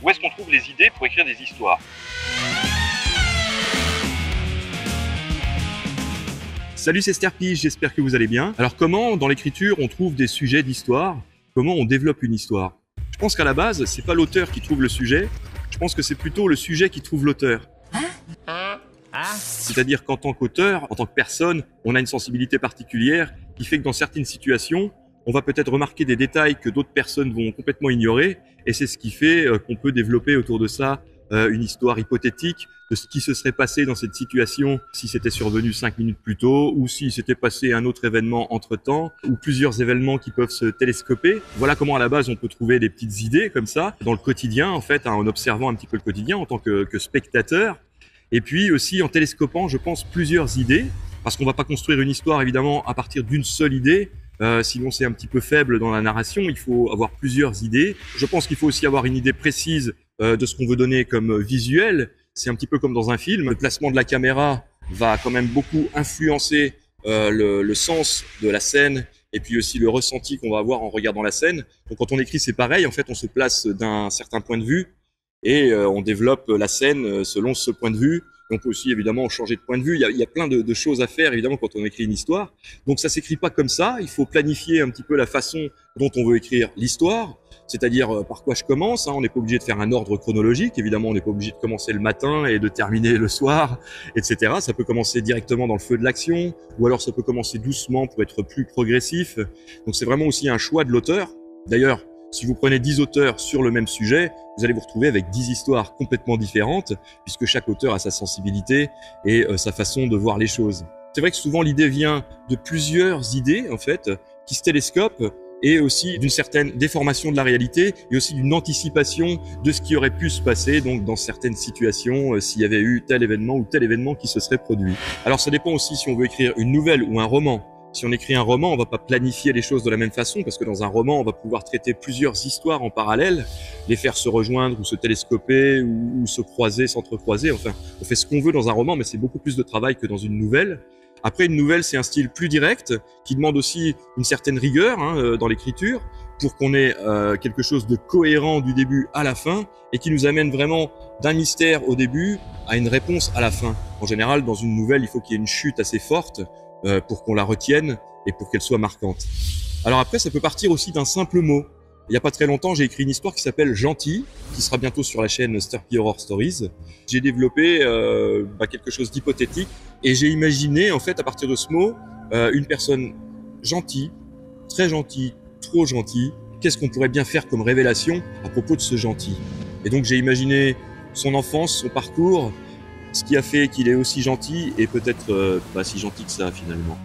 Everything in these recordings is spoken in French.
Où est-ce qu'on trouve les idées pour écrire des histoires? Salut, c'est Sterpi, j'espère que vous allez bien. Alors comment, dans l'écriture, on trouve des sujets d'histoire? Comment on développe une histoire? Je pense qu'à la base, c'est pas l'auteur qui trouve le sujet, je pense que c'est plutôt le sujet qui trouve l'auteur. C'est-à-dire qu'en tant qu'auteur, en tant que personne, on a une sensibilité particulière qui fait que dans certaines situations, on va peut-être remarquer des détails que d'autres personnes vont complètement ignorer, et c'est ce qui fait qu'on peut développer autour de ça une histoire hypothétique de ce qui se serait passé dans cette situation si c'était survenu 5 minutes plus tôt, ou s'il s'était passé un autre événement entre-temps, ou plusieurs événements qui peuvent se télescoper. Voilà comment à la base on peut trouver des petites idées comme ça, dans le quotidien en fait, en observant un petit peu le quotidien en tant que spectateur. Et puis aussi en télescopant, je pense, plusieurs idées, parce qu'on va pas construire une histoire évidemment à partir d'une seule idée, sinon c'est un petit peu faible dans la narration, il faut avoir plusieurs idées. Je pense qu'il faut aussi avoir une idée précise de ce qu'on veut donner comme visuel. C'est un petit peu comme dans un film, le placement de la caméra va quand même beaucoup influencer le sens de la scène et puis aussi le ressenti qu'on va avoir en regardant la scène. Donc quand on écrit, c'est pareil, en fait on se place d'un certain point de vue et on développe la scène selon ce point de vue. On peut aussi évidemment changer de point de vue. Il y a plein de choses à faire évidemment quand on écrit une histoire. Donc ça s'écrit pas comme ça. Il faut planifier un petit peu la façon dont on veut écrire l'histoire, c'est-à-dire par quoi je commence. On n'est pas obligé de faire un ordre chronologique. Évidemment, on n'est pas obligé de commencer le matin et de terminer le soir, etc. Ça peut commencer directement dans le feu de l'action, ou alors ça peut commencer doucement pour être plus progressif. Donc c'est vraiment aussi un choix de l'auteur. D'ailleurs, si vous prenez 10 auteurs sur le même sujet, vous allez vous retrouver avec 10 histoires complètement différentes, puisque chaque auteur a sa sensibilité et sa façon de voir les choses. C'est vrai que souvent l'idée vient de plusieurs idées, en fait, qui se télescopent, et aussi d'une certaine déformation de la réalité, et aussi d'une anticipation de ce qui aurait pu se passer, donc dans certaines situations, s'il y avait eu tel événement ou tel événement qui se serait produit. Alors ça dépend aussi si on veut écrire une nouvelle ou un roman. Si on écrit un roman, on va pas planifier les choses de la même façon, parce que dans un roman, on va pouvoir traiter plusieurs histoires en parallèle, les faire se rejoindre ou se télescoper ou se croiser, s'entrecroiser. Enfin, on fait ce qu'on veut dans un roman, mais c'est beaucoup plus de travail que dans une nouvelle. Après, une nouvelle, c'est un style plus direct, qui demande aussi une certaine rigueur dans l'écriture, pour qu'on ait quelque chose de cohérent du début à la fin, et qui nous amène vraiment d'un mystère au début à une réponse à la fin. En général, dans une nouvelle, il faut qu'il y ait une chute assez forte, pour qu'on la retienne et pour qu'elle soit marquante. Alors après, ça peut partir aussi d'un simple mot. Il n'y a pas très longtemps, j'ai écrit une histoire qui s'appelle Gentil, qui sera bientôt sur la chaîne Sterpi Horror Stories. J'ai développé quelque chose d'hypothétique et j'ai imaginé, en fait, à partir de ce mot, une personne gentille, très gentille, trop gentille. Qu'est-ce qu'on pourrait bien faire comme révélation à propos de ce gentil? Et donc j'ai imaginé son enfance, son parcours, ce qui a fait qu'il est aussi gentil et peut-être pas si gentil que ça finalement.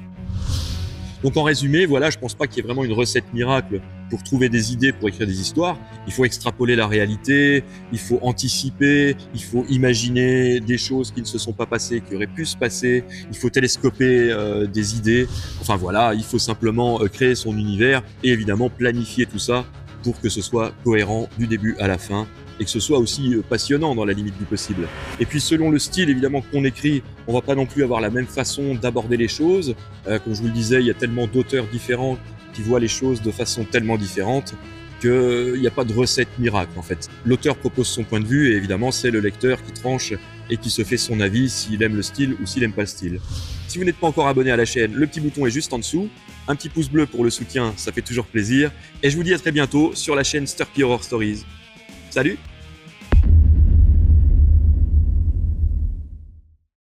Donc en résumé, voilà, je pense pas qu'il y ait vraiment une recette miracle pour trouver des idées pour écrire des histoires. Il faut extrapoler la réalité, il faut anticiper, il faut imaginer des choses qui ne se sont pas passées, qui auraient pu se passer, il faut télescoper des idées. Enfin voilà, il faut simplement créer son univers et évidemment planifier tout ça pour que ce soit cohérent du début à la fin et que ce soit aussi passionnant dans la limite du possible. Et puis selon le style évidemment qu'on écrit, on va pas non plus avoir la même façon d'aborder les choses. Comme je vous le disais, il y a tellement d'auteurs différents qui voient les choses de façon tellement différente qu'il n'y a pas de recette miracle en fait. L'auteur propose son point de vue et évidemment c'est le lecteur qui tranche et qui se fait son avis s'il aime le style ou s'il aime pas le style. Si vous n'êtes pas encore abonné à la chaîne, le petit bouton est juste en dessous. Un petit pouce bleu pour le soutien, ça fait toujours plaisir. Et je vous dis à très bientôt sur la chaîne Sterpi Horror Stories. Salut!